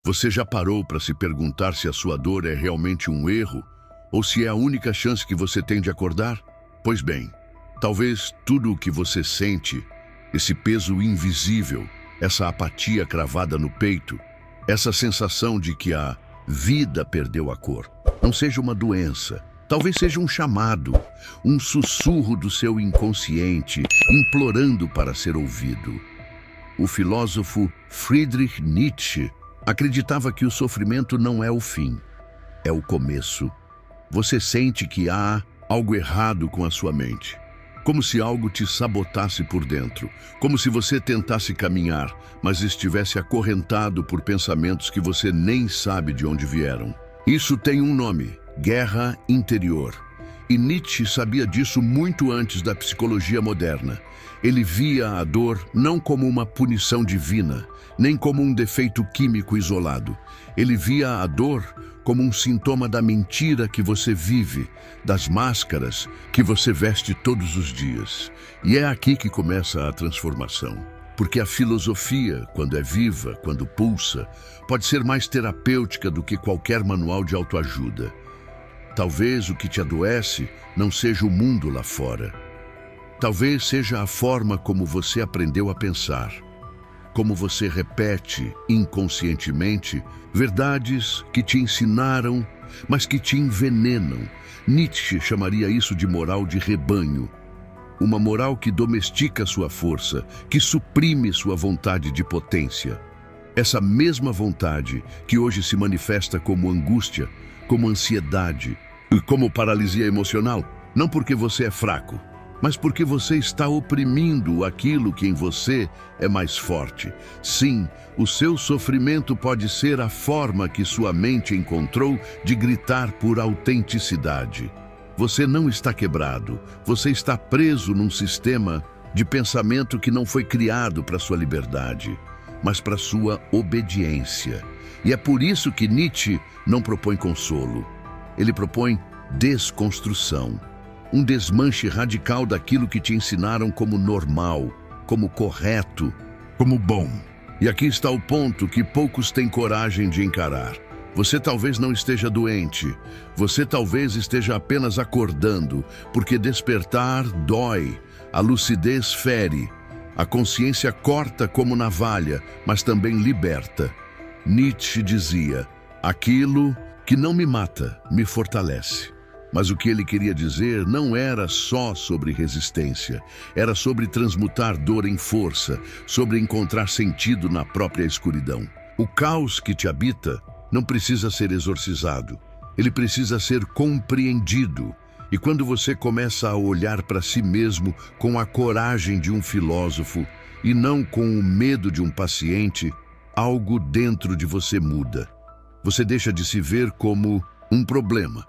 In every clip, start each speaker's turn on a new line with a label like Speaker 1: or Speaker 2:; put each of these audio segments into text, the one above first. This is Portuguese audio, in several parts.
Speaker 1: Você já parou para se perguntar se a sua dor é realmente um erro ou se é a única chance que você tem de acordar? Pois bem, talvez tudo o que você sente, esse peso invisível, essa apatia cravada no peito, essa sensação de que a vida perdeu a cor, não seja uma doença. Talvez seja um chamado, um sussurro do seu inconsciente, implorando para ser ouvido. O filósofo Friedrich Nietzsche acreditava que o sofrimento não é o fim, é o começo. Você sente que há algo errado com a sua mente, como se algo te sabotasse por dentro, como se você tentasse caminhar, mas estivesse acorrentado por pensamentos que você nem sabe de onde vieram. Isso tem um nome: guerra interior. E Nietzsche sabia disso muito antes da psicologia moderna. Ele via a dor não como uma punição divina, nem como um defeito químico isolado. Ele via a dor como um sintoma da mentira que você vive, das máscaras que você veste todos os dias. E é aqui que começa a transformação. Porque a filosofia, quando é viva, quando pulsa, pode ser mais terapêutica do que qualquer manual de autoajuda. Talvez o que te adoece não seja o mundo lá fora. Talvez seja a forma como você aprendeu a pensar, como você repete inconscientemente verdades que te ensinaram, mas que te envenenam. Nietzsche chamaria isso de moral de rebanho. Uma moral que domestica sua força, que suprime sua vontade de potência. Essa mesma vontade que hoje se manifesta como angústia, como ansiedade e como paralisia emocional, não porque você é fraco, mas porque você está oprimindo aquilo que em você é mais forte. Sim, o seu sofrimento pode ser a forma que sua mente encontrou de gritar por autenticidade. Você não está quebrado, você está preso num sistema de pensamento que não foi criado para sua liberdade, mas para sua obediência. E é por isso que Nietzsche não propõe consolo. Ele propõe desconstrução. Um desmanche radical daquilo que te ensinaram como normal, como correto, como bom. E aqui está o ponto que poucos têm coragem de encarar. Você talvez não esteja doente, você talvez esteja apenas acordando, porque despertar dói, a lucidez fere, a consciência corta como navalha, mas também liberta. Nietzsche dizia: aquilo que não me mata, me fortalece. Mas o que ele queria dizer não era só sobre resistência, era sobre transmutar dor em força, sobre encontrar sentido na própria escuridão. O caos que te habita não precisa ser exorcizado, ele precisa ser compreendido. E quando você começa a olhar para si mesmo com a coragem de um filósofo e não com o medo de um paciente, algo dentro de você muda. Você deixa de se ver como um problema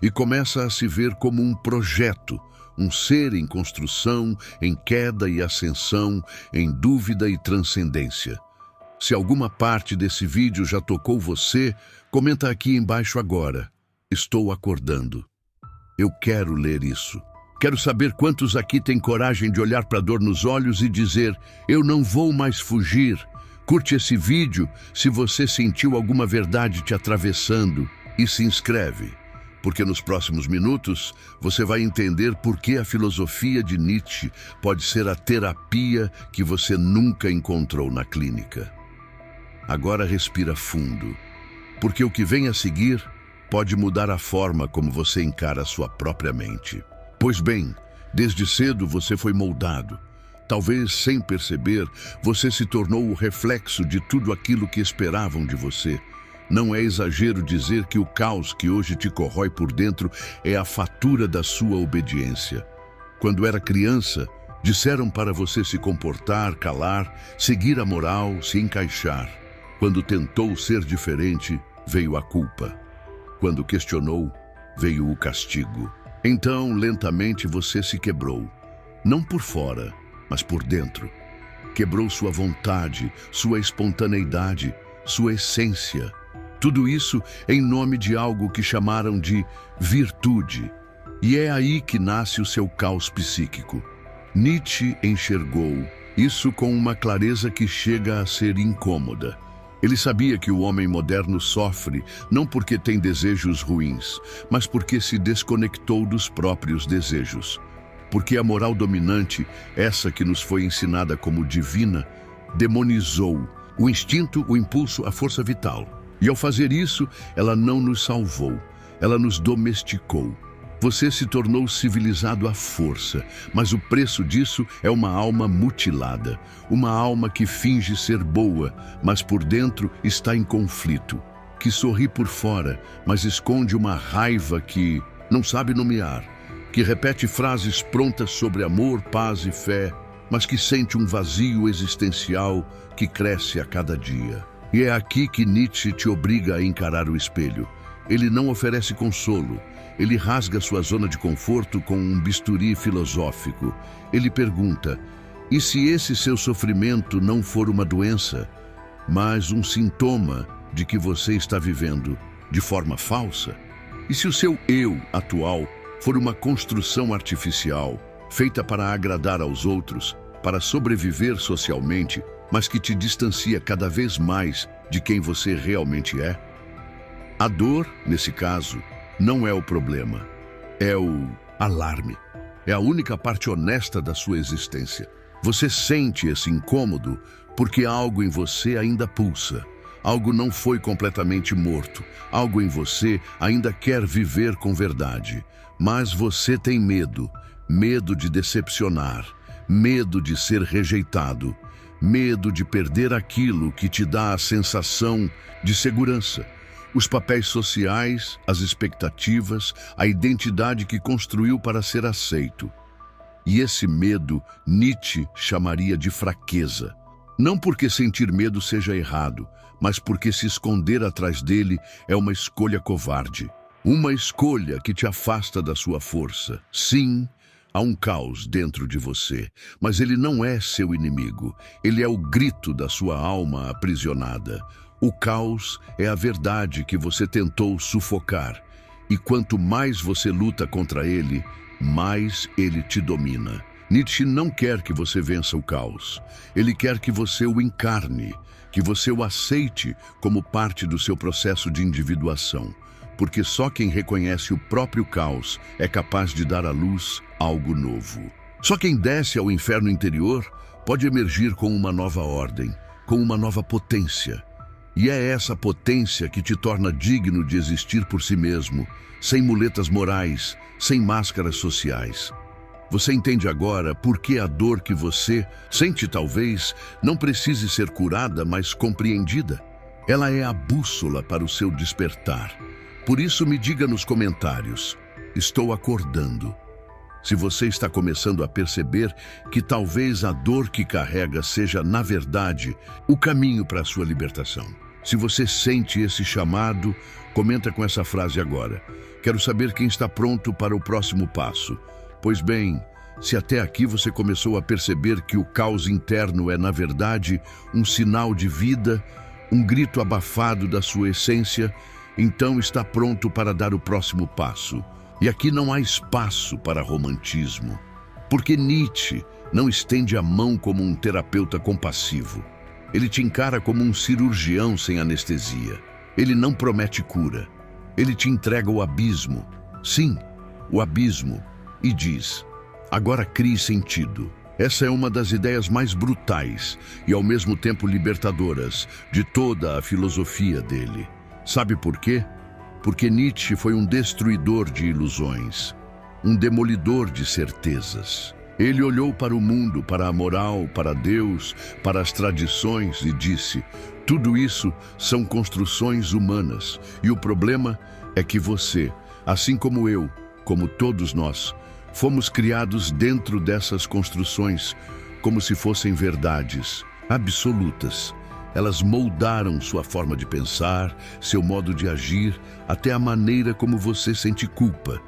Speaker 1: e começa a se ver como um projeto, um ser em construção, em queda e ascensão, em dúvida e transcendência. Se alguma parte desse vídeo já tocou você, comenta aqui embaixo agora. Estou acordando. Eu quero ler isso. Quero saber quantos aqui têm coragem de olhar para a dor nos olhos e dizer: eu não vou mais fugir. Curte esse vídeo se você sentiu alguma verdade te atravessando e se inscreve, porque nos próximos minutos você vai entender por que a filosofia de Nietzsche pode ser a terapia que você nunca encontrou na clínica. Agora respira fundo, porque o que vem a seguir pode mudar a forma como você encara a sua própria mente. Pois bem, desde cedo você foi moldado. Talvez sem perceber, você se tornou o reflexo de tudo aquilo que esperavam de você. Não é exagero dizer que o caos que hoje te corrói por dentro é a fatura da sua obediência. Quando era criança, disseram para você se comportar, calar, seguir a moral, se encaixar. Quando tentou ser diferente, veio a culpa. Quando questionou, veio o castigo. Então, lentamente, você se quebrou. Não por fora, mas por dentro. Quebrou sua vontade, sua espontaneidade, sua essência. Tudo isso em nome de algo que chamaram de virtude. E é aí que nasce o seu caos psíquico. Nietzsche enxergou isso com uma clareza que chega a ser incômoda. Ele sabia que o homem moderno sofre não porque tem desejos ruins, mas porque se desconectou dos próprios desejos. Porque a moral dominante, essa que nos foi ensinada como divina, demonizou o instinto, o impulso, a força vital. E ao fazer isso, ela não nos salvou, ela nos domesticou. Você se tornou civilizado à força, mas o preço disso é uma alma mutilada, uma alma que finge ser boa, mas por dentro está em conflito, que sorri por fora, mas esconde uma raiva que não sabe nomear, que repete frases prontas sobre amor, paz e fé, mas que sente um vazio existencial que cresce a cada dia. E é aqui que Nietzsche te obriga a encarar o espelho. Ele não oferece consolo. Ele rasga sua zona de conforto com um bisturi filosófico. Ele pergunta: e se esse seu sofrimento não for uma doença, mas um sintoma de que você está vivendo de forma falsa? E se o seu eu atual for uma construção artificial, feita para agradar aos outros, para sobreviver socialmente, mas que te distancia cada vez mais de quem você realmente é? A dor, nesse caso, não é o problema, é o alarme. É a única parte honesta da sua existência. Você sente esse incômodo porque algo em você ainda pulsa. Algo não foi completamente morto. Algo em você ainda quer viver com verdade. Mas você tem medo. Medo de decepcionar. Medo de ser rejeitado. Medo de perder aquilo que te dá a sensação de segurança. Os papéis sociais, as expectativas, a identidade que construiu para ser aceito. E esse medo Nietzsche chamaria de fraqueza. Não porque sentir medo seja errado, mas porque se esconder atrás dele é uma escolha covarde. Uma escolha que te afasta da sua força. Sim, há um caos dentro de você, mas ele não é seu inimigo. Ele é o grito da sua alma aprisionada. O caos é a verdade que você tentou sufocar. E quanto mais você luta contra ele, mais ele te domina. Nietzsche não quer que você vença o caos. Ele quer que você o encarne, que você o aceite como parte do seu processo de individuação. Porque só quem reconhece o próprio caos é capaz de dar à luz algo novo. Só quem desce ao inferno interior pode emergir com uma nova ordem, com uma nova potência. E é essa potência que te torna digno de existir por si mesmo, sem muletas morais, sem máscaras sociais. Você entende agora por que a dor que você sente talvez não precise ser curada, mas compreendida? Ela é a bússola para o seu despertar. Por isso me diga nos comentários: estou acordando. Se você está começando a perceber que talvez a dor que carrega seja, na verdade, o caminho para a sua libertação. Se você sente esse chamado, comenta com essa frase agora: quero saber quem está pronto para o próximo passo. Pois bem, se até aqui você começou a perceber que o caos interno é, na verdade, um sinal de vida, um grito abafado da sua essência, então está pronto para dar o próximo passo. E aqui não há espaço para romantismo, porque Nietzsche não estende a mão como um terapeuta compassivo. Ele te encara como um cirurgião sem anestesia. Ele não promete cura. Ele te entrega o abismo. Sim, o abismo. E diz: agora crie sentido. Essa é uma das ideias mais brutais e ao mesmo tempo libertadoras de toda a filosofia dele. Sabe por quê? Porque Nietzsche foi um destruidor de ilusões, um demolidor de certezas. Ele olhou para o mundo, para a moral, para Deus, para as tradições e disse: tudo isso são construções humanas. E o problema é que você, assim como eu, como todos nós, fomos criados dentro dessas construções como se fossem verdades absolutas. Elas moldaram sua forma de pensar, seu modo de agir, até a maneira como você sente culpa.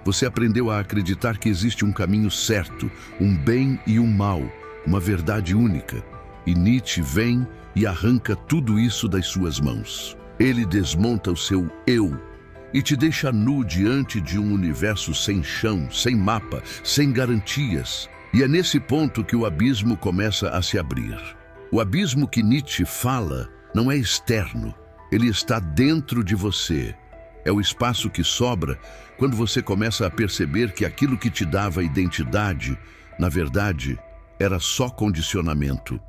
Speaker 1: Você aprendeu a acreditar que existe um caminho certo, um bem e um mal, uma verdade única. E Nietzsche vem e arranca tudo isso das suas mãos. Ele desmonta o seu eu e te deixa nu diante de um universo sem chão, sem mapa, sem garantias. E é nesse ponto que o abismo começa a se abrir. O abismo que Nietzsche fala não é externo, ele está dentro de você. É o espaço que sobra quando você começa a perceber que aquilo que te dava identidade, na verdade, era só condicionamento.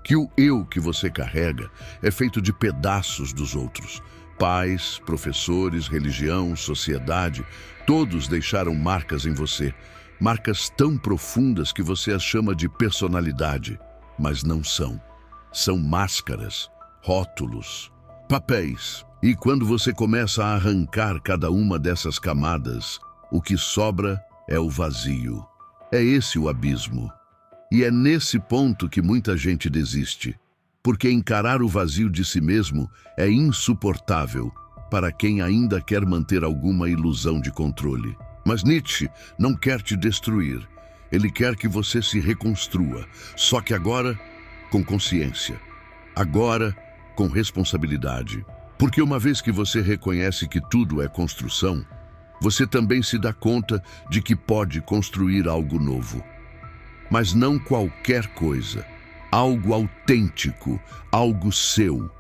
Speaker 1: Que o eu que você carrega é feito de pedaços dos outros. Pais, professores, religião, sociedade, todos deixaram marcas em você. Marcas tão profundas que você as chama de personalidade, mas não são. São máscaras, rótulos, papéis. E quando você começa a arrancar cada uma dessas camadas, o que sobra é o vazio. É esse o abismo. E é nesse ponto que muita gente desiste, porque encarar o vazio de si mesmo é insuportável para quem ainda quer manter alguma ilusão de controle. Mas Nietzsche não quer te destruir. Ele quer que você se reconstrua, só que agora com consciência. Agora com responsabilidade. Porque uma vez que você reconhece que tudo é construção, você também se dá conta de que pode construir algo novo. Mas não qualquer coisa. Algo autêntico, algo seu.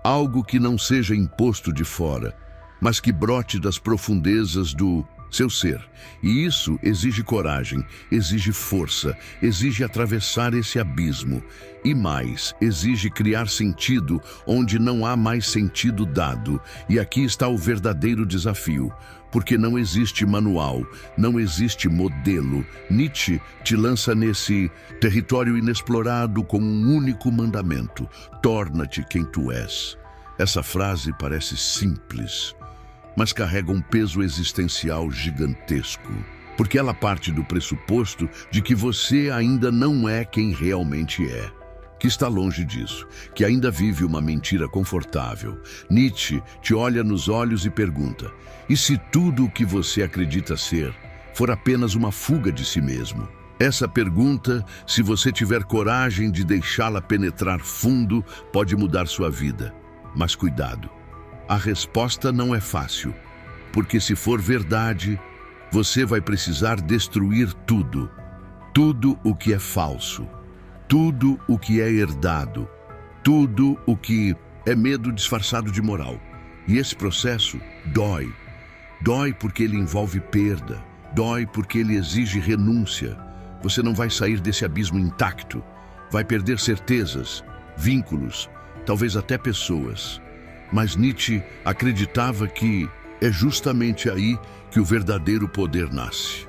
Speaker 1: Algo que não seja imposto de fora, mas que brote das profundezas do seu ser. E isso exige coragem, exige força, exige atravessar esse abismo. E mais, exige criar sentido onde não há mais sentido dado. E aqui está o verdadeiro desafio. Porque não existe manual, não existe modelo. Nietzsche te lança nesse território inexplorado com um único mandamento: torna-te quem tu és. Essa frase parece simples, mas carrega um peso existencial gigantesco, porque ela parte do pressuposto de que você ainda não é quem realmente é, que está longe disso, que ainda vive uma mentira confortável. Nietzsche te olha nos olhos e pergunta: e se tudo o que você acredita ser for apenas uma fuga de si mesmo? Essa pergunta, se você tiver coragem de deixá-la penetrar fundo, pode mudar sua vida. Mas cuidado, a resposta não é fácil, porque se for verdade, você vai precisar destruir tudo. Tudo o que é falso, tudo o que é herdado, tudo o que é medo disfarçado de moral. E esse processo dói. Dói porque ele envolve perda, dói porque ele exige renúncia. Você não vai sair desse abismo intacto. Vai perder certezas, vínculos, talvez até pessoas. Mas Nietzsche acreditava que é justamente aí que o verdadeiro poder nasce.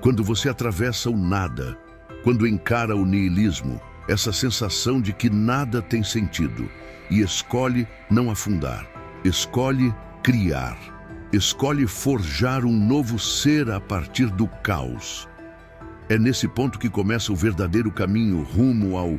Speaker 1: Quando você atravessa o nada, quando encara o niilismo, essa sensação de que nada tem sentido, e escolhe não afundar, escolhe criar, escolhe forjar um novo ser a partir do caos. É nesse ponto que começa o verdadeiro caminho rumo ao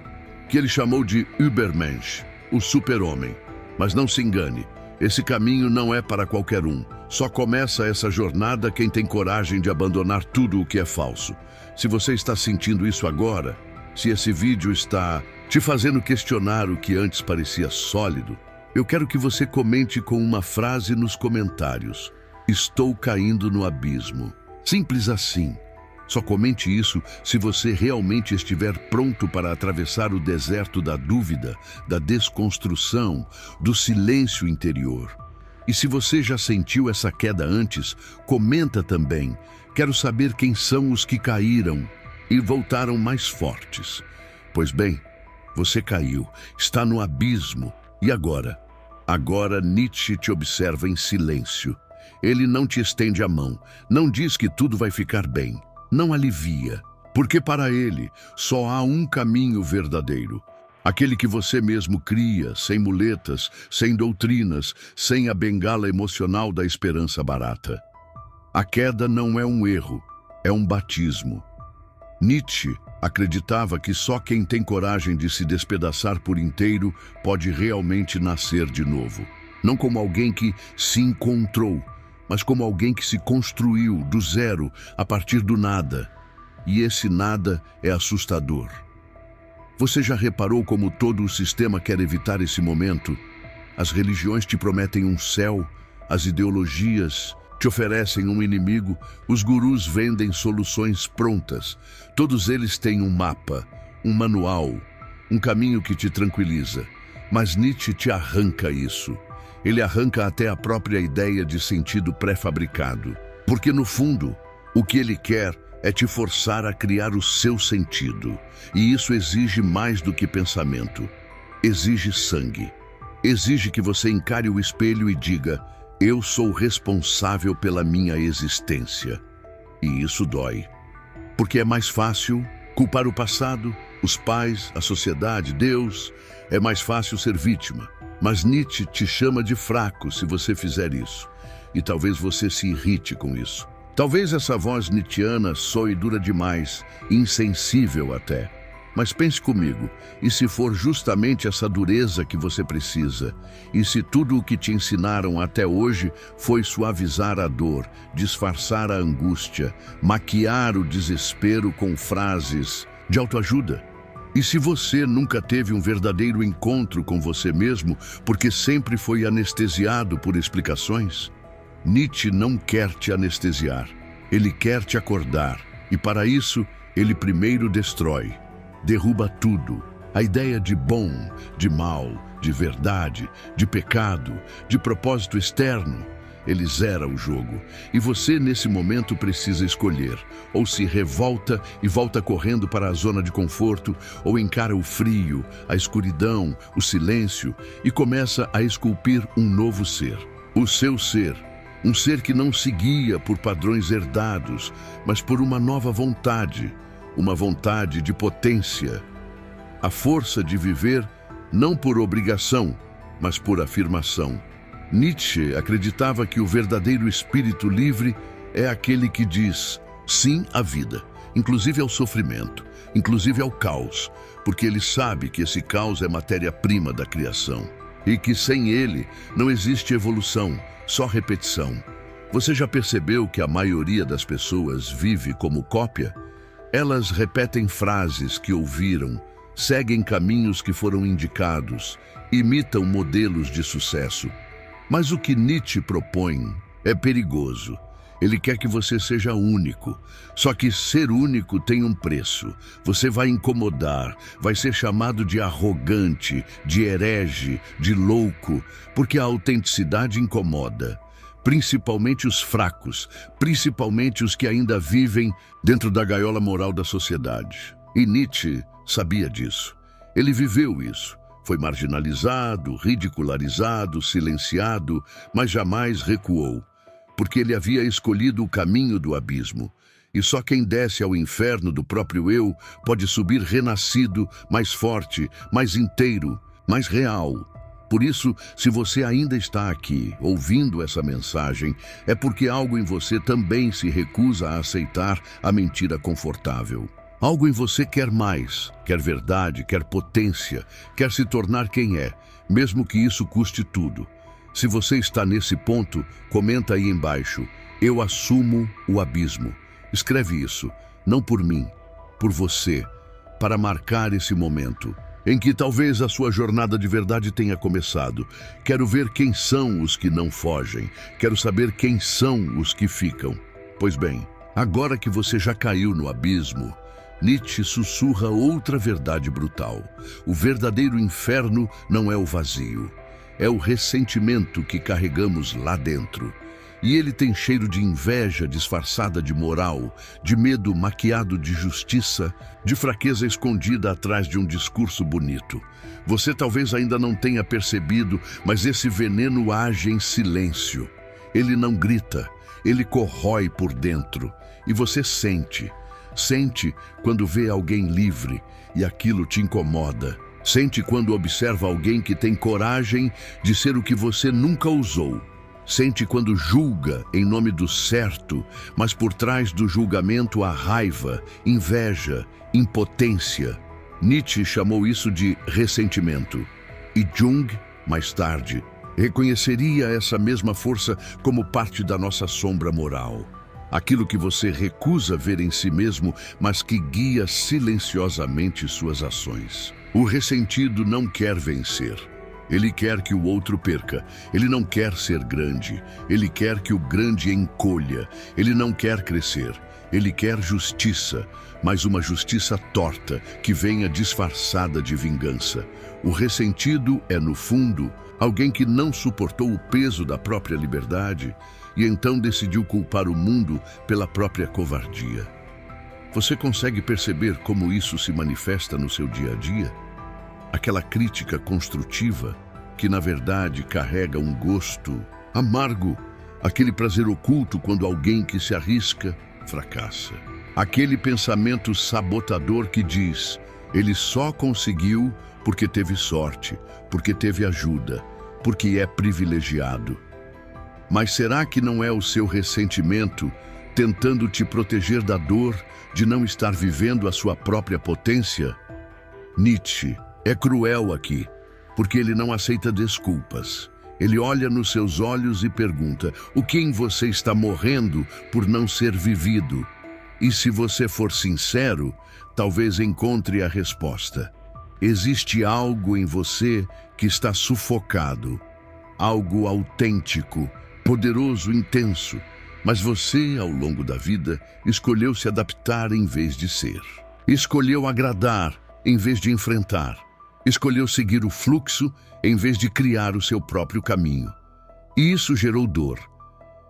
Speaker 1: que ele chamou de Übermensch, o super-homem. Mas não se engane, esse caminho não é para qualquer um. Só começa essa jornada quem tem coragem de abandonar tudo o que é falso. Se você está sentindo isso agora, se esse vídeo está te fazendo questionar o que antes parecia sólido, eu quero que você comente com uma frase nos comentários: estou caindo no abismo. Simples assim. Só comente isso se você realmente estiver pronto para atravessar o deserto da dúvida, da desconstrução, do silêncio interior. E se você já sentiu essa queda antes, comenta também. Quero saber quem são os que caíram e voltaram mais fortes. Pois bem, você caiu, está no abismo. E agora? Agora Nietzsche te observa em silêncio. Ele não te estende a mão, não diz que tudo vai ficar bem. Não alivia, porque para ele só há um caminho verdadeiro. Aquele que você mesmo cria, sem muletas, sem doutrinas, sem a bengala emocional da esperança barata. A queda não é um erro, é um batismo. Nietzsche acreditava que só quem tem coragem de se despedaçar por inteiro pode realmente nascer de novo. Não como alguém que se encontrou, mas como alguém que se construiu do zero, a partir do nada. E esse nada é assustador. Você já reparou como todo o sistema quer evitar esse momento? As religiões te prometem um céu, as ideologias te oferecem um inimigo, os gurus vendem soluções prontas. Todos eles têm um mapa, um manual, um caminho que te tranquiliza. Mas Nietzsche te arranca isso. Ele arranca até a própria ideia de sentido pré-fabricado. Porque, no fundo, o que ele quer é te forçar a criar o seu sentido. E isso exige mais do que pensamento. Exige sangue. Exige que você encare o espelho e diga: eu sou responsável pela minha existência. E isso dói. Porque é mais fácil culpar o passado, os pais, a sociedade, Deus. É mais fácil ser vítima. Mas Nietzsche te chama de fraco se você fizer isso. E talvez você se irrite com isso. Talvez essa voz nietzschiana soe dura demais, insensível até. Mas pense comigo, e se for justamente essa dureza que você precisa? E se tudo o que te ensinaram até hoje foi suavizar a dor, disfarçar a angústia, maquiar o desespero com frases de autoajuda? E se você nunca teve um verdadeiro encontro com você mesmo, porque sempre foi anestesiado por explicações? Nietzsche não quer te anestesiar, ele quer te acordar, e para isso, ele primeiro destrói. Derruba tudo. A ideia de bom, de mal, de verdade, de pecado, de propósito externo. Ele zera o jogo. E você, nesse momento, precisa escolher. Ou se revolta e volta correndo para a zona de conforto, ou encara o frio, a escuridão, o silêncio, e começa a esculpir um novo ser. O seu ser. Um ser que não se guia por padrões herdados, mas por uma nova vontade. Uma vontade de potência, a força de viver não por obrigação, mas por afirmação. Nietzsche acreditava que o verdadeiro espírito livre é aquele que diz sim à vida, inclusive ao sofrimento, inclusive ao caos, porque ele sabe que esse caos é matéria-prima da criação e que sem ele não existe evolução, só repetição. Você já percebeu que a maioria das pessoas vive como cópia? Elas repetem frases que ouviram, seguem caminhos que foram indicados, imitam modelos de sucesso. Mas o que Nietzsche propõe é perigoso. Ele quer que você seja único. Só que ser único tem um preço. Você vai incomodar, vai ser chamado de arrogante, de herege, de louco, porque a autenticidade incomoda. Principalmente os fracos, principalmente os que ainda vivem dentro da gaiola moral da sociedade. E Nietzsche sabia disso. Ele viveu isso. Foi marginalizado, ridicularizado, silenciado, mas jamais recuou, porque ele havia escolhido o caminho do abismo. E só quem desce ao inferno do próprio eu pode subir renascido, mais forte, mais inteiro, mais real. Por isso, se você ainda está aqui, ouvindo essa mensagem, é porque algo em você também se recusa a aceitar a mentira confortável. Algo em você quer mais, quer verdade, quer potência, quer se tornar quem é, mesmo que isso custe tudo. Se você está nesse ponto, comenta aí embaixo: eu assumo o abismo. Escreve isso, não por mim, por você, para marcar esse momento em que talvez a sua jornada de verdade tenha começado. Quero ver quem são os que não fogem. Quero saber quem são os que ficam. Pois bem, agora que você já caiu no abismo, Nietzsche sussurra outra verdade brutal. O verdadeiro inferno não é o vazio. É o ressentimento que carregamos lá dentro. E ele tem cheiro de inveja disfarçada de moral, de medo maquiado de justiça, de fraqueza escondida atrás de um discurso bonito. Você talvez ainda não tenha percebido, mas esse veneno age em silêncio. Ele não grita, ele corrói por dentro. E você sente. Sente quando vê alguém livre e aquilo te incomoda. Sente quando observa alguém que tem coragem de ser o que você nunca ousou. Sente quando julga em nome do certo, mas por trás do julgamento há raiva, inveja, impotência. Nietzsche chamou isso de ressentimento. E Jung, mais tarde, reconheceria essa mesma força como parte da nossa sombra moral. Aquilo que você recusa ver em si mesmo, mas que guia silenciosamente suas ações. O ressentido não quer vencer. Ele quer que o outro perca. Ele não quer ser grande. Ele quer que o grande encolha. Ele não quer crescer. Ele quer justiça, mas uma justiça torta, que venha disfarçada de vingança. O ressentido é, no fundo, alguém que não suportou o peso da própria liberdade e então decidiu culpar o mundo pela própria covardia. Você consegue perceber como isso se manifesta no seu dia a dia? Aquela crítica construtiva que, na verdade, carrega um gosto amargo, aquele prazer oculto quando alguém que se arrisca fracassa. Aquele pensamento sabotador que diz: ele só conseguiu porque teve sorte, porque teve ajuda, porque é privilegiado. Mas será que não é o seu ressentimento tentando te proteger da dor de não estar vivendo a sua própria potência? Nietzsche é cruel aqui, porque ele não aceita desculpas. Ele olha nos seus olhos e pergunta: o que em você está morrendo por não ser vivido? E se você for sincero, talvez encontre a resposta. Existe algo em você que está sufocado, algo autêntico, poderoso, intenso, mas você, ao longo da vida, escolheu se adaptar em vez de ser. Escolheu agradar em vez de enfrentar. Escolheu seguir o fluxo em vez de criar o seu próprio caminho. E isso gerou dor.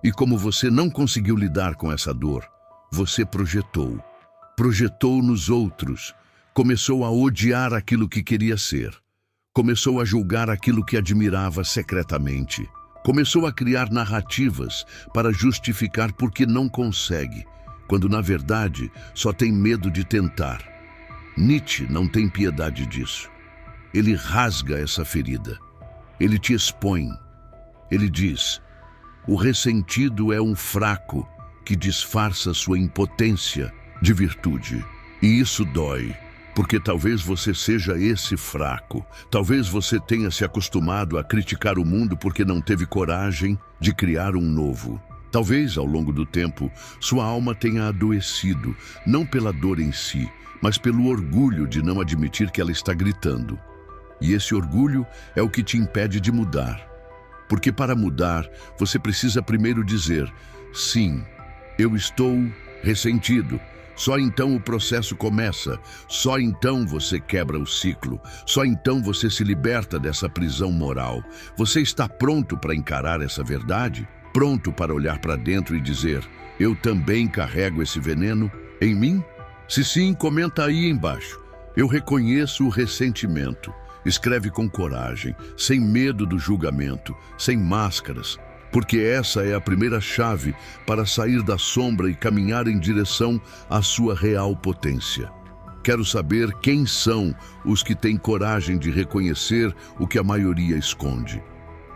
Speaker 1: E como você não conseguiu lidar com essa dor, você projetou. Projetou nos outros. Começou a odiar aquilo que queria ser. Começou a julgar aquilo que admirava secretamente. Começou a criar narrativas para justificar por que não consegue, quando na verdade só tem medo de tentar. Nietzsche não tem piedade disso. Ele rasga essa ferida. Ele te expõe. Ele diz: o ressentido é um fraco que disfarça sua impotência de virtude. E isso dói, porque talvez você seja esse fraco. Talvez você tenha se acostumado a criticar o mundo porque não teve coragem de criar um novo. Talvez, ao longo do tempo, sua alma tenha adoecido, não pela dor em si, mas pelo orgulho de não admitir que ela está gritando. E esse orgulho é o que te impede de mudar. Porque para mudar, você precisa primeiro dizer: sim, eu estou ressentido. Só então o processo começa. Só então você quebra o ciclo. Só então você se liberta dessa prisão moral. Você está pronto para encarar essa verdade? Pronto para olhar para dentro e dizer: eu também carrego esse veneno em mim? Se sim, comenta aí embaixo. Eu reconheço o ressentimento. Escreve com coragem, sem medo do julgamento, sem máscaras, porque essa é a primeira chave para sair da sombra e caminhar em direção à sua real potência. Quero saber quem são os que têm coragem de reconhecer o que a maioria esconde.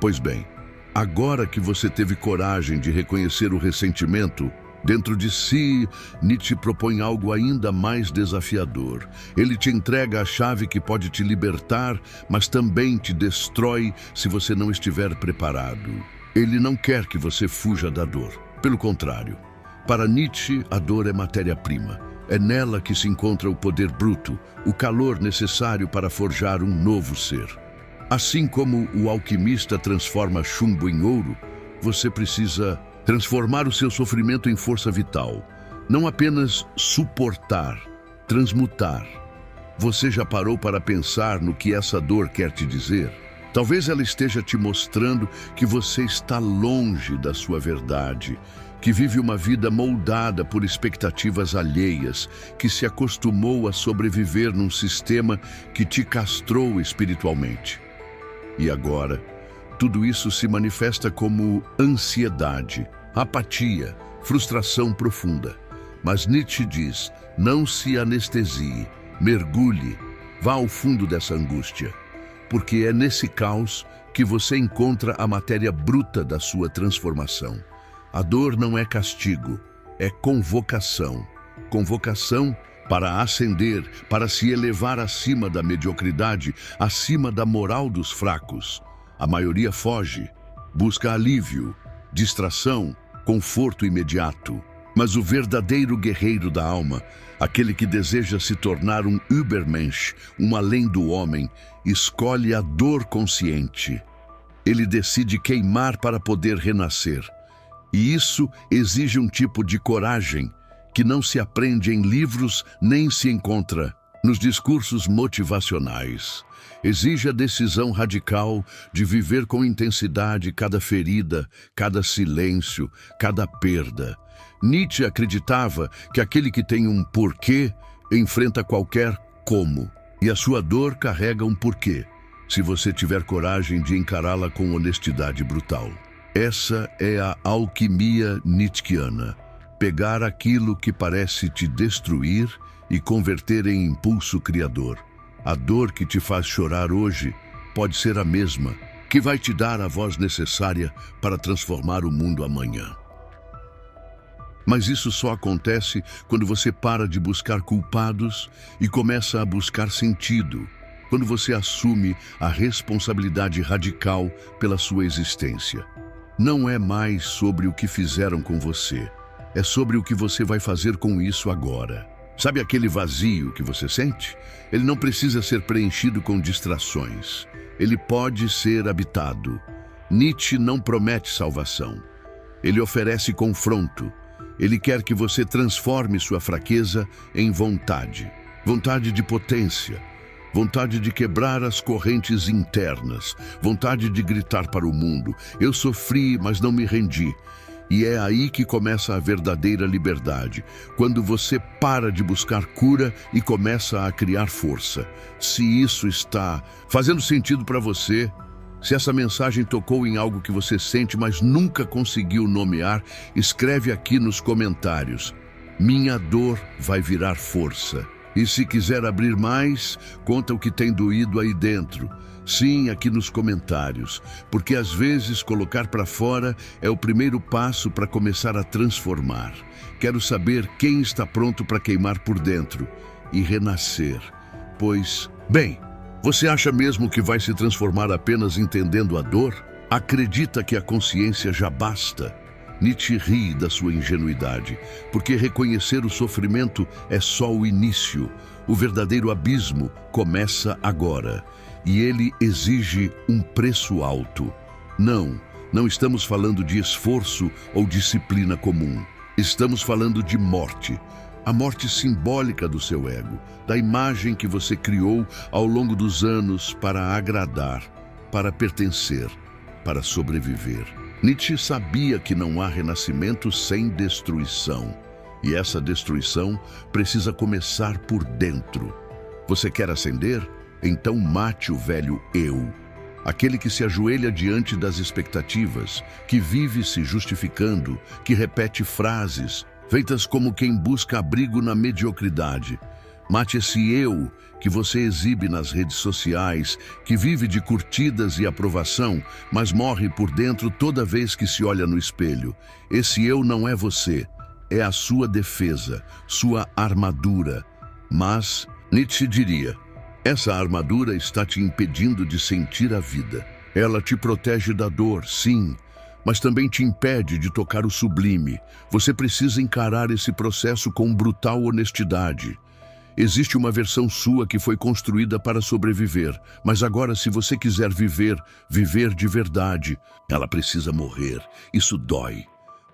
Speaker 1: Pois bem, agora que você teve coragem de reconhecer o ressentimento dentro de si, Nietzsche propõe algo ainda mais desafiador. Ele te entrega a chave que pode te libertar, mas também te destrói se você não estiver preparado. Ele não quer que você fuja da dor. Pelo contrário, para Nietzsche, a dor é matéria-prima. É nela que se encontra o poder bruto, o calor necessário para forjar um novo ser. Assim como o alquimista transforma chumbo em ouro, você precisa transformar o seu sofrimento em força vital. Não apenas suportar, transmutar. Você já parou para pensar no que essa dor quer te dizer? Talvez ela esteja te mostrando que você está longe da sua verdade, que vive uma vida moldada por expectativas alheias, que se acostumou a sobreviver num sistema que te castrou espiritualmente. E agora, tudo isso se manifesta como ansiedade, apatia, frustração profunda. Mas Nietzsche diz: não se anestesie, mergulhe, vá ao fundo dessa angústia, porque é nesse caos que você encontra a matéria bruta da sua transformação. A dor não é castigo, é convocação. Convocação para ascender, para se elevar acima da mediocridade, acima da moral dos fracos. A maioria foge, busca alívio, distração, conforto imediato. Mas o verdadeiro guerreiro da alma, aquele que deseja se tornar um Übermensch, um além do homem, escolhe a dor consciente. Ele decide queimar para poder renascer. E isso exige um tipo de coragem que não se aprende em livros nem se encontra nos discursos motivacionais. Exige a decisão radical de viver com intensidade cada ferida, cada silêncio, cada perda. Nietzsche acreditava que aquele que tem um porquê enfrenta qualquer como, e a sua dor carrega um porquê, se você tiver coragem de encará-la com honestidade brutal. Essa é a alquimia nietzschiana. Pegar aquilo que parece te destruir e converter em impulso criador. A dor que te faz chorar hoje pode ser a mesma que vai te dar a voz necessária para transformar o mundo amanhã. Mas isso só acontece quando você para de buscar culpados e começa a buscar sentido, quando você assume a responsabilidade radical pela sua existência. Não é mais sobre o que fizeram com você, é sobre o que você vai fazer com isso agora. Sabe aquele vazio que você sente? Ele não precisa ser preenchido com distrações. Ele pode ser habitado. Nietzsche não promete salvação. Ele oferece confronto. Ele quer que você transforme sua fraqueza em vontade. Vontade de potência. Vontade de quebrar as correntes internas. Vontade de gritar para o mundo: eu sofri, mas não me rendi. E é aí que começa a verdadeira liberdade, quando você para de buscar cura e começa a criar força. Se isso está fazendo sentido para você, se essa mensagem tocou em algo que você sente, mas nunca conseguiu nomear, escreve aqui nos comentários: minha dor vai virar força. E se quiser abrir mais, conta o que tem doído aí dentro. Sim, aqui nos comentários, porque às vezes colocar para fora é o primeiro passo para começar a transformar. Quero saber quem está pronto para queimar por dentro e renascer. Pois, bem, você acha mesmo que vai se transformar apenas entendendo a dor? Acredita que a consciência já basta? Nietzsche ri da sua ingenuidade, porque reconhecer o sofrimento é só o início. O verdadeiro abismo começa agora. E ele exige um preço alto. Não estamos falando de esforço ou disciplina comum. Estamos falando de morte. A morte simbólica do seu ego, da imagem que você criou ao longo dos anos para agradar, para pertencer, para sobreviver. Nietzsche sabia que não há renascimento sem destruição. E essa destruição precisa começar por dentro. Você quer ascender? Então mate o velho eu, aquele que se ajoelha diante das expectativas, que vive se justificando, que repete frases feitas como quem busca abrigo na mediocridade. Mate esse eu que você exibe nas redes sociais, que vive de curtidas e aprovação, mas morre por dentro toda vez que se olha no espelho. Esse eu não é você, é a sua defesa, sua armadura. Mas Nietzsche diria: essa armadura está te impedindo de sentir a vida. Ela te protege da dor, sim, mas também te impede de tocar o sublime. Você precisa encarar esse processo com brutal honestidade. Existe uma versão sua que foi construída para sobreviver, mas agora, se você quiser viver de verdade, ela precisa morrer. Isso dói,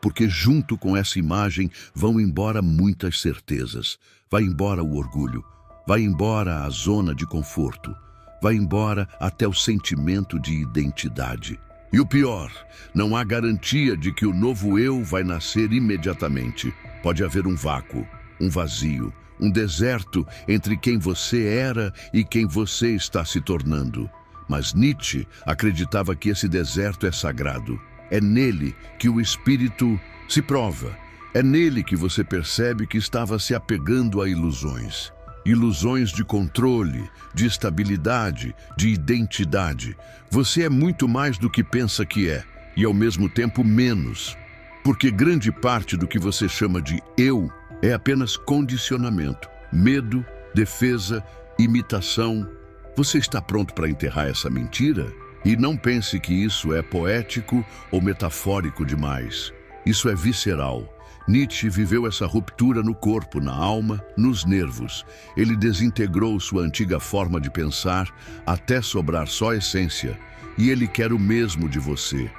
Speaker 1: porque junto com essa imagem vão embora muitas certezas. Vai embora o orgulho. Vai embora a zona de conforto. Vai embora até o sentimento de identidade. E o pior, não há garantia de que o novo eu vai nascer imediatamente. Pode haver um vácuo, um vazio, um deserto entre quem você era e quem você está se tornando. Mas Nietzsche acreditava que esse deserto é sagrado. É nele que o espírito se prova. É nele que você percebe que estava se apegando a ilusões. Ilusões de controle, de estabilidade, de identidade. Você é muito mais do que pensa que é, e ao mesmo tempo menos. Porque grande parte do que você chama de eu é apenas condicionamento, medo, defesa, imitação. Você está pronto para enterrar essa mentira? E não pense que isso é poético ou metafórico demais. Isso é visceral. Nietzsche viveu essa ruptura no corpo, na alma, nos nervos. Ele desintegrou sua antiga forma de pensar até sobrar só essência. E ele quer o mesmo de você.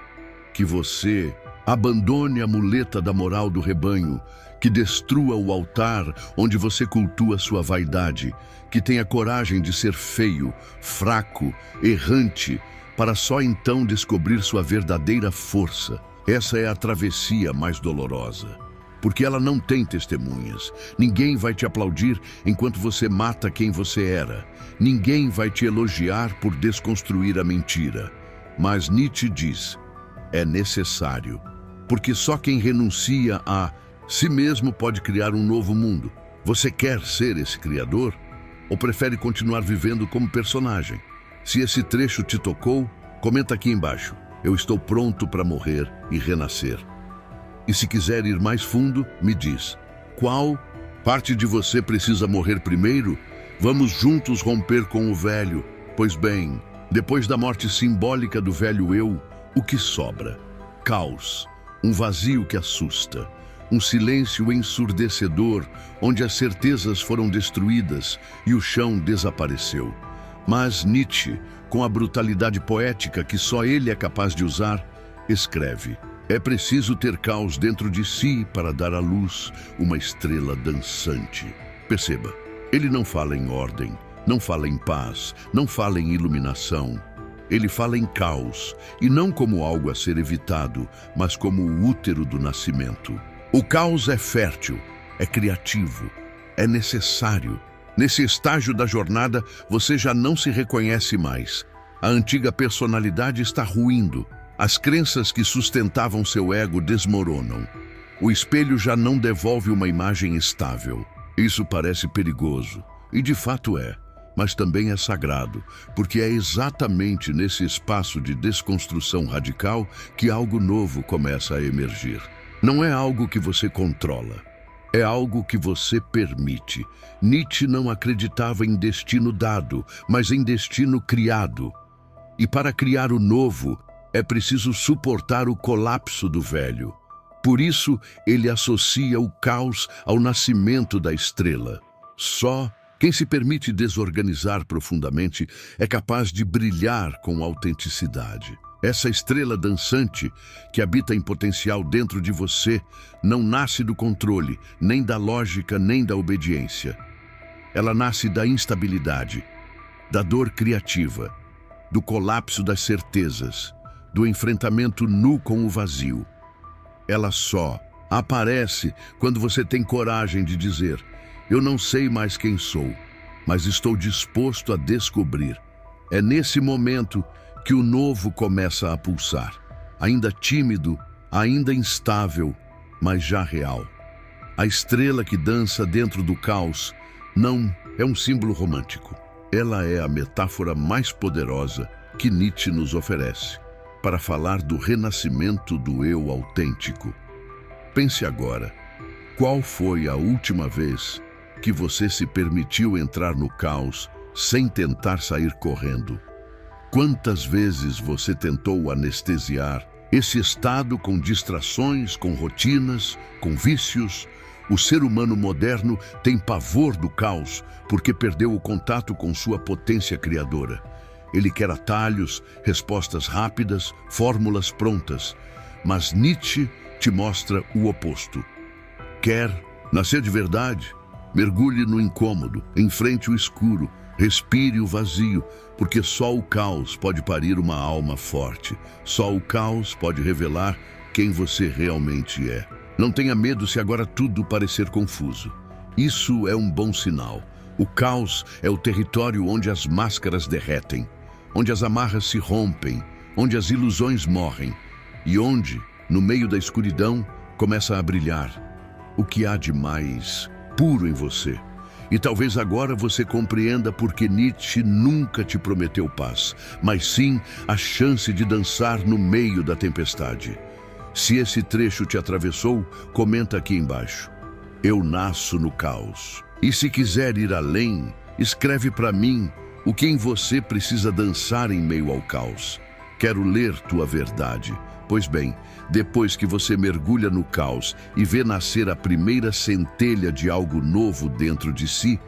Speaker 1: Que você abandone a muleta da moral do rebanho, que destrua o altar onde você cultua sua vaidade, que tenha coragem de ser feio, fraco, errante, para só então descobrir sua verdadeira força. Essa é a travessia mais dolorosa, porque ela não tem testemunhas. Ninguém vai te aplaudir enquanto você mata quem você era. Ninguém vai te elogiar por desconstruir a mentira. Mas Nietzsche diz, é necessário, porque só quem renuncia a si mesmo pode criar um novo mundo. Você quer ser esse criador? Ou prefere continuar vivendo como personagem? Se esse trecho te tocou, comenta aqui embaixo. Eu estou pronto para morrer e renascer. E se quiser ir mais fundo, me diz. Qual parte de você precisa morrer primeiro? Vamos juntos romper com o velho. Pois bem, depois da morte simbólica do velho eu, o que sobra? Caos, um vazio que assusta, um silêncio ensurdecedor, onde as certezas foram destruídas e o chão desapareceu. Mas Nietzsche, com a brutalidade poética que só ele é capaz de usar, escreve: é preciso ter caos dentro de si para dar à luz uma estrela dançante. Perceba, ele não fala em ordem, não fala em paz, não fala em iluminação. Ele fala em caos, e não como algo a ser evitado, mas como o útero do nascimento. O caos é fértil, é criativo, é necessário. Nesse estágio da jornada, você já não se reconhece mais. A antiga personalidade está ruindo. As crenças que sustentavam seu ego desmoronam. O espelho já não devolve uma imagem estável. Isso parece perigoso, e de fato é, mas também é sagrado, porque é exatamente nesse espaço de desconstrução radical que algo novo começa a emergir. Não é algo que você controla, é algo que você permite. Nietzsche não acreditava em destino dado, mas em destino criado. E para criar o novo, é preciso suportar o colapso do velho. Por isso, ele associa o caos ao nascimento da estrela. Só quem se permite desorganizar profundamente é capaz de brilhar com autenticidade. Essa estrela dançante que habita em potencial dentro de você não nasce do controle, nem da lógica, nem da obediência. Ela nasce da instabilidade, da dor criativa, do colapso das certezas, do enfrentamento nu com o vazio. Ela só aparece quando você tem coragem de dizer: eu não sei mais quem sou, mas estou disposto a descobrir. É nesse momento que o novo começa a pulsar, ainda tímido, ainda instável, mas já real. A estrela que dança dentro do caos não é um símbolo romântico. Ela é a metáfora mais poderosa que Nietzsche nos oferece para falar do renascimento do eu autêntico. Pense agora, qual foi a última vez que você se permitiu entrar no caos sem tentar sair correndo? Quantas vezes você tentou anestesiar esse estado com distrações, com rotinas, com vícios? O ser humano moderno tem pavor do caos porque perdeu o contato com sua potência criadora. Ele quer atalhos, respostas rápidas, fórmulas prontas. Mas Nietzsche te mostra o oposto. Quer nascer de verdade? Mergulhe no incômodo, enfrente o escuro, respire o vazio, porque só o caos pode parir uma alma forte. Só o caos pode revelar quem você realmente é. Não tenha medo se agora tudo parecer confuso. Isso é um bom sinal. O caos é o território onde as máscaras derretem, onde as amarras se rompem, onde as ilusões morrem e onde, no meio da escuridão, começa a brilhar o que há de mais puro em você. E talvez agora você compreenda por que Nietzsche nunca te prometeu paz, mas sim a chance de dançar no meio da tempestade. Se esse trecho te atravessou, comenta aqui embaixo. Eu nasço no caos. E se quiser ir além, escreve para mim o que em você precisa dançar em meio ao caos. Quero ler tua verdade. Pois bem, depois que você mergulha no caos e vê nascer a primeira centelha de algo novo dentro de si,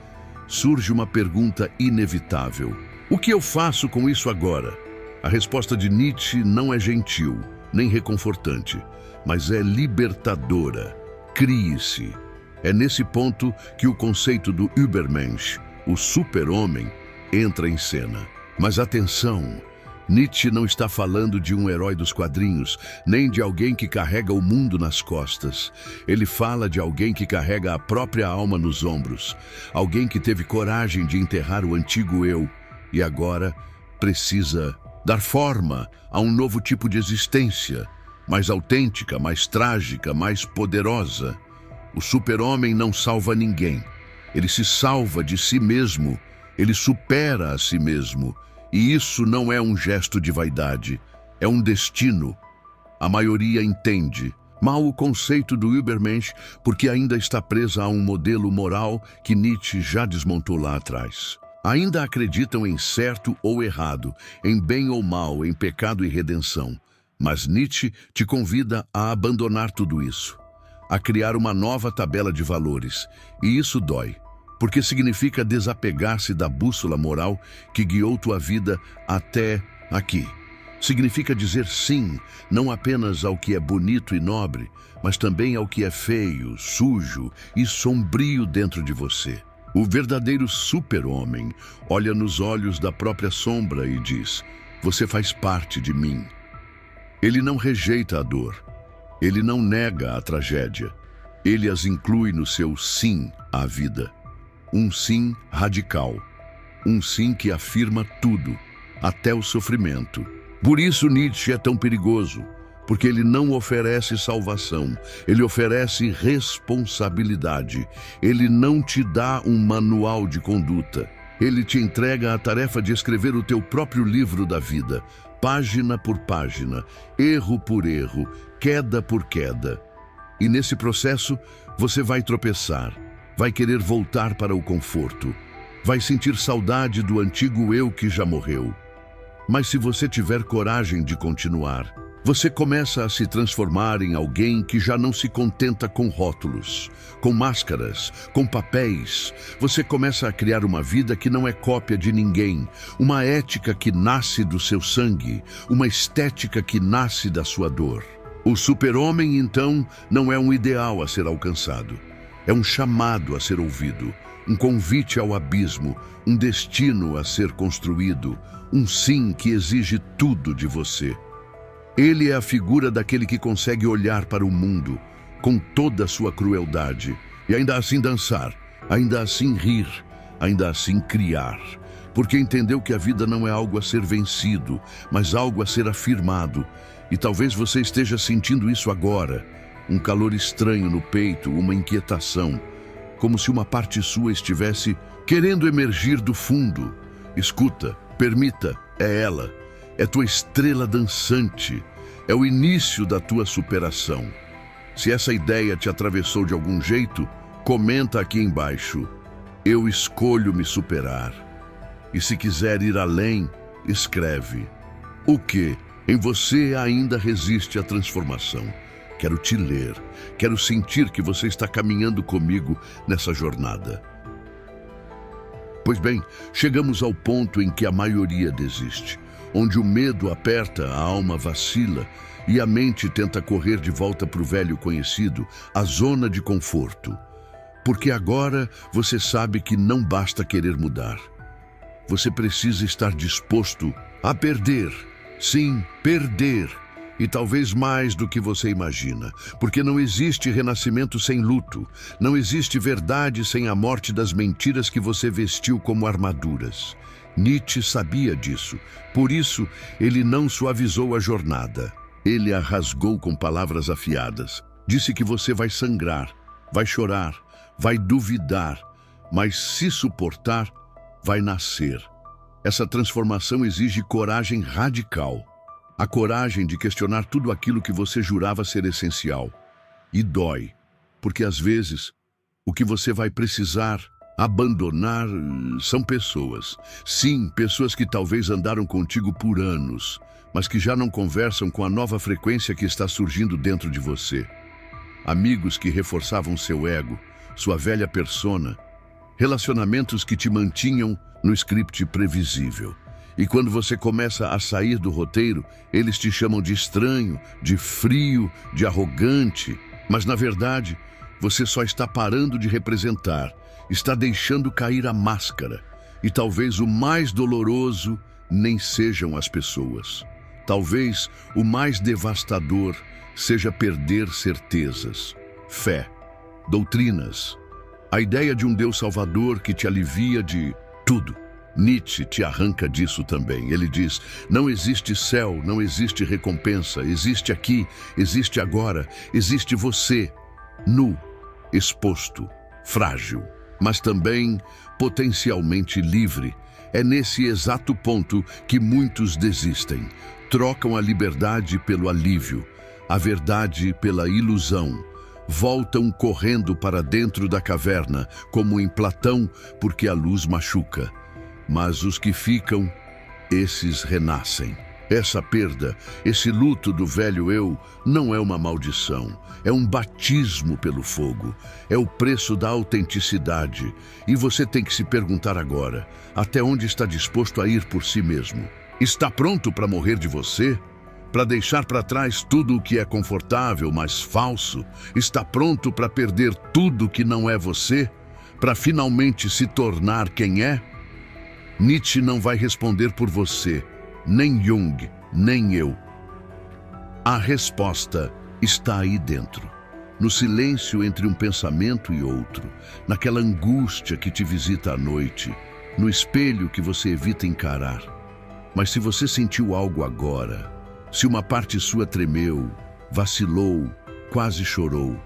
Speaker 1: surge uma pergunta inevitável. O que eu faço com isso agora? A resposta de Nietzsche não é gentil, nem reconfortante, mas é libertadora. crie-se. É nesse ponto que o conceito do Übermensch, o super-homem, entra em cena. Mas atenção, Nietzsche não está falando de um herói dos quadrinhos, nem de alguém que carrega o mundo nas costas. Ele fala de alguém que carrega a própria alma nos ombros, alguém que teve coragem de enterrar o antigo eu e agora precisa dar forma a um novo tipo de existência, mais autêntica, mais trágica, mais poderosa. O super-homem não salva ninguém. Ele se salva de si mesmo. Ele supera a si mesmo. E isso não é um gesto de vaidade. É um destino. A maioria entende mal o conceito do Übermensch porque ainda está presa a um modelo moral que Nietzsche já desmontou lá atrás. Ainda acreditam em certo ou errado, em bem ou mal, em pecado e redenção. Mas Nietzsche te convida a abandonar tudo isso, a criar uma nova tabela de valores. E isso dói, porque significa desapegar-se da bússola moral que guiou tua vida até aqui. Significa dizer sim, não apenas ao que é bonito e nobre, mas também ao que é feio, sujo e sombrio dentro de você. O verdadeiro super-homem olha nos olhos da própria sombra e diz: você faz parte de mim. Ele não rejeita a dor. Ele não nega a tragédia. Ele as inclui no seu sim à vida. Um sim radical. Um sim que afirma tudo, até o sofrimento. Por isso Nietzsche é tão perigoso, porque ele não oferece salvação, ele oferece responsabilidade. Ele não te dá um manual de conduta. Ele te entrega a tarefa de escrever o teu próprio livro da vida, página por página, erro por erro, queda por queda. E nesse processo, você vai tropeçar, vai querer voltar para o conforto, vai sentir saudade do antigo eu que já morreu. Mas se você tiver coragem de continuar, você começa a se transformar em alguém que já não se contenta com rótulos, com máscaras, com papéis. Você começa a criar uma vida que não é cópia de ninguém, uma ética que nasce do seu sangue, uma estética que nasce da sua dor. O super-homem, então, não é um ideal a ser alcançado. É um chamado a ser ouvido, um convite ao abismo, um destino a ser construído, um sim que exige tudo de você. Ele é a figura daquele que consegue olhar para o mundo com toda a sua crueldade e ainda assim dançar, ainda assim rir, ainda assim criar, porque entendeu que a vida não é algo a ser vencido, mas algo a ser afirmado. E talvez você esteja sentindo isso agora, um calor estranho no peito, uma inquietação, como se uma parte sua estivesse querendo emergir do fundo. Escuta, permita, é ela. É tua estrela dançante, é o início da tua superação. Se essa ideia te atravessou de algum jeito, comenta aqui embaixo: eu escolho me superar. E se quiser ir além, escreve: o que em você ainda resiste à transformação? Quero te ler, quero sentir que você está caminhando comigo nessa jornada. Pois bem, chegamos ao ponto em que a maioria desiste, onde o medo aperta, a alma vacila e a mente tenta correr de volta para o velho conhecido, a zona de conforto. Porque agora você sabe que não basta querer mudar. Você precisa estar disposto a perder. Sim, perder. E talvez mais do que você imagina, porque não existe renascimento sem luto, não existe verdade sem a morte das mentiras que você vestiu como armaduras. Nietzsche sabia disso, por isso ele não suavizou a jornada. Ele a rasgou com palavras afiadas. Disse que você vai sangrar, vai chorar, vai duvidar, mas se suportar, vai nascer. Essa transformação exige coragem radical. A coragem de questionar tudo aquilo que você jurava ser essencial. E dói, porque às vezes o que você vai precisar abandonar são pessoas. Sim, pessoas que talvez andaram contigo por anos, mas que já não conversam com a nova frequência que está surgindo dentro de você. Amigos que reforçavam seu ego, sua velha persona. Relacionamentos que te mantinham no script previsível. E quando você começa a sair do roteiro, eles te chamam de estranho, de frio, de arrogante. Mas, na verdade, Você só está parando de representar, está deixando cair a máscara. E talvez o mais doloroso nem sejam as pessoas. Talvez o mais devastador seja perder certezas, fé, doutrinas, a ideia de um Deus Salvador que te alivia de tudo. Nietzsche te arranca disso também. Ele diz: não existe céu, não existe recompensa, existe aqui, existe agora, existe você, nu, exposto, frágil, mas também potencialmente livre. É nesse exato ponto que muitos desistem. Trocam a liberdade pelo alívio, a verdade pela ilusão. Voltam correndo para dentro da caverna, como em Platão, porque a luz machuca. Mas os que ficam, esses renascem. Essa perda, esse luto do velho eu, não é uma maldição. É um batismo pelo fogo. É o preço da autenticidade. E você tem que se perguntar agora, até onde está disposto a ir por si mesmo? Está pronto para morrer de você? Para deixar para trás tudo o que é confortável, mas falso? Está pronto para perder tudo que não é você? Para finalmente se tornar quem é? Nietzsche não vai responder por você, nem Jung, nem eu. A resposta está aí dentro, no silêncio entre um pensamento e outro, naquela angústia que te visita à noite, no espelho que você evita encarar. Mas se você sentiu algo agora, se uma parte sua tremeu, vacilou, quase chorou,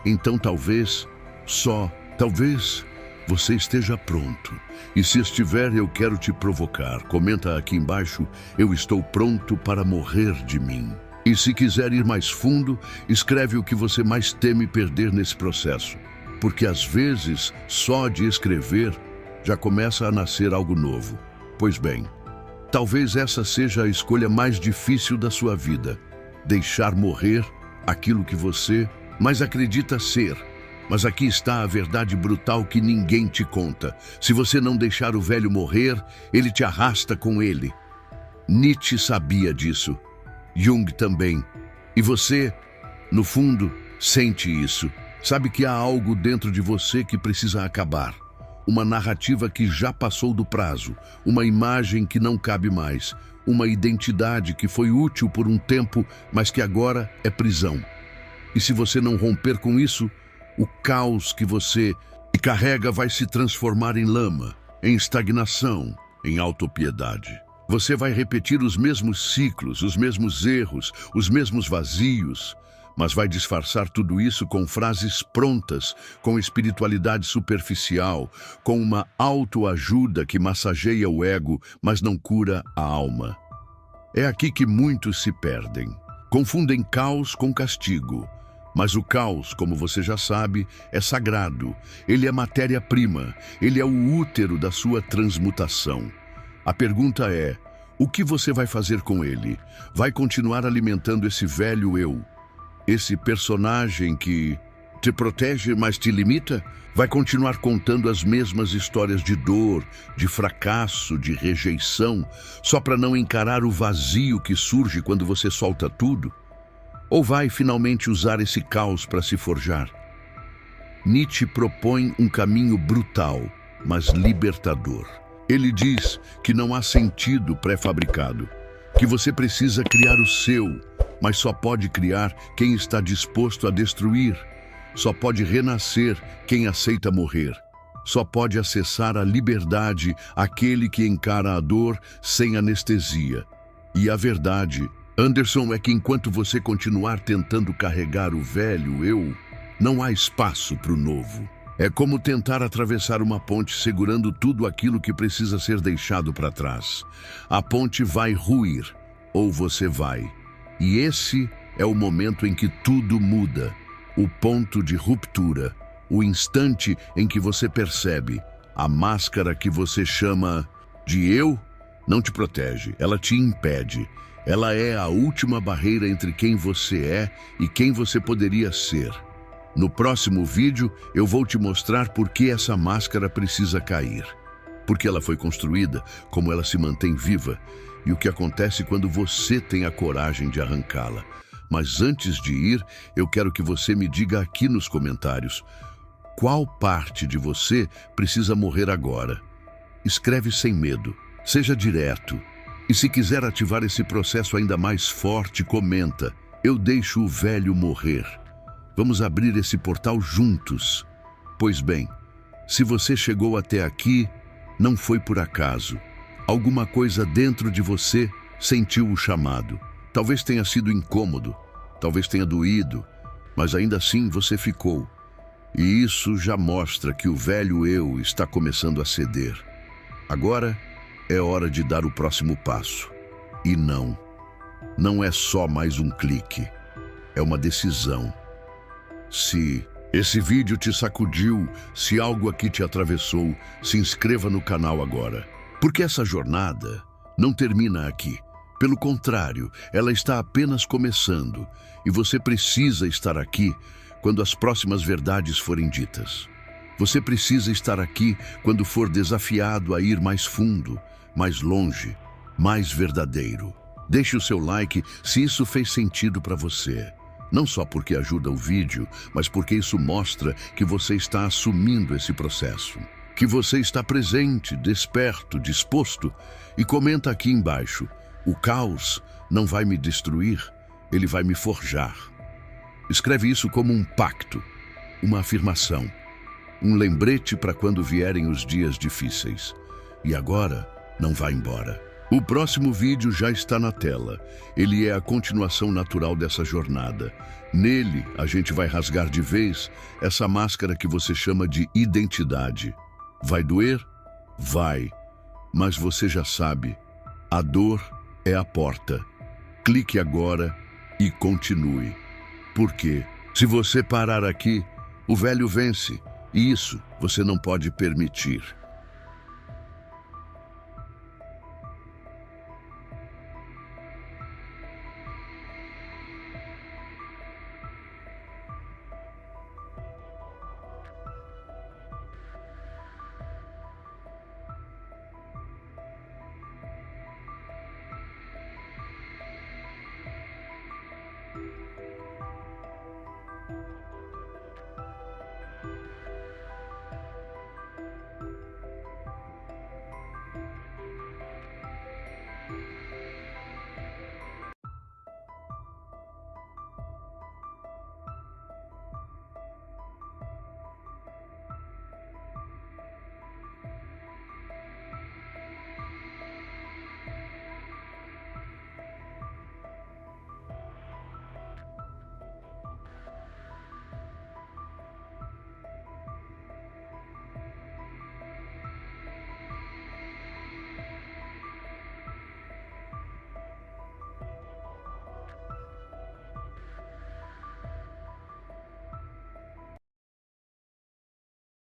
Speaker 1: então talvez, só talvez, você esteja pronto. E se estiver, eu quero te provocar. Comenta aqui embaixo: eu estou pronto para morrer de mim. E se quiser ir mais fundo, escreve o que você mais teme perder nesse processo. Porque às vezes, só de escrever, já começa a nascer algo novo. Pois bem, talvez essa seja a escolha mais difícil da sua vida. Deixar morrer aquilo que você mais acredita ser. Mas aqui está a verdade brutal que ninguém te conta. Se você não deixar o velho morrer, ele te arrasta com ele. Nietzsche sabia disso. Jung também. E você, no fundo, sente isso. Sabe que há algo dentro de você que precisa acabar. Uma narrativa que já passou do prazo. Uma imagem que não cabe mais. Uma identidade que foi útil por um tempo, mas que agora é prisão. E se você não romper com isso, o caos que você carrega vai se transformar em lama, em estagnação, em autopiedade. Você vai repetir os mesmos ciclos, os mesmos erros, os mesmos vazios, mas vai disfarçar tudo isso com frases prontas, com espiritualidade superficial, com uma autoajuda que massageia o ego, mas não cura a alma. É aqui que muitos se perdem. Confundem caos com castigo. Mas o caos, como você já sabe, é sagrado. Ele é matéria-prima. Ele é o útero da sua transmutação. A pergunta é: o que você vai fazer com ele? Vai continuar alimentando esse velho eu? Esse personagem que te protege, mas te limita? Vai continuar contando as mesmas histórias de dor, de fracasso, de rejeição, só para não encarar o vazio que surge quando você solta tudo? Ou vai finalmente usar esse caos para se forjar? Nietzsche propõe um caminho brutal, mas libertador. Ele diz que não há sentido pré-fabricado, que você precisa criar o seu, mas só pode criar quem está disposto a destruir. Só pode renascer quem aceita morrer. Só pode acessar a liberdade aquele que encara a dor sem anestesia. E a verdade, Anderson, é que enquanto você continuar tentando carregar o velho eu, não há espaço para o novo. É como tentar atravessar uma ponte segurando tudo aquilo que precisa ser deixado para trás. A ponte vai ruir, ou você vai. E esse é o momento em que tudo muda. O ponto de ruptura. O instante em que você percebe a máscara que você chama de eu não te protege, ela te impede. Ela é a última barreira entre quem você é e quem você poderia ser. No próximo vídeo, eu vou te mostrar por que essa máscara precisa cair. Porque ela foi construída, como ela se mantém viva, e o que acontece quando você tem a coragem de arrancá-la. Mas antes de ir, eu quero que você me diga aqui nos comentários qual parte de você precisa morrer agora. Escreve sem medo, seja direto. E se quiser ativar esse processo ainda mais forte, comenta: eu deixo o velho morrer. Vamos abrir esse portal juntos. Pois bem, se você chegou até aqui, não foi por acaso. Alguma coisa dentro de você sentiu o chamado. Talvez tenha sido incômodo, talvez tenha doído, mas ainda assim você ficou. E isso já mostra que o velho eu está começando a ceder. Agora é hora de dar o próximo passo. E não é só mais um clique, é uma decisão. Se esse vídeo te sacudiu, se algo aqui te atravessou, se inscreva no canal agora. Porque essa jornada não termina aqui. Pelo contrário, ela está apenas começando. E você precisa estar aqui quando as próximas verdades forem ditas. Você precisa estar aqui quando for desafiado a ir mais fundo, mais longe, mais verdadeiro. Deixe o seu like se isso fez sentido para você. Não só porque ajuda o vídeo, mas porque isso mostra que você está assumindo esse processo. Que você está presente, desperto, disposto. E comenta aqui embaixo: o caos não vai me destruir, ele vai me forjar. Escreve isso como um pacto, uma afirmação, um lembrete para quando vierem os dias difíceis. E agora, não vá embora. O próximo vídeo já está na tela. Ele é a continuação natural dessa jornada. Nele, a gente vai rasgar de vez essa máscara que você chama de identidade. Vai doer? Vai. Mas você já sabe, a dor é a porta. Clique agora e continue. Porque, se você parar aqui, o velho vence. E isso você não pode permitir.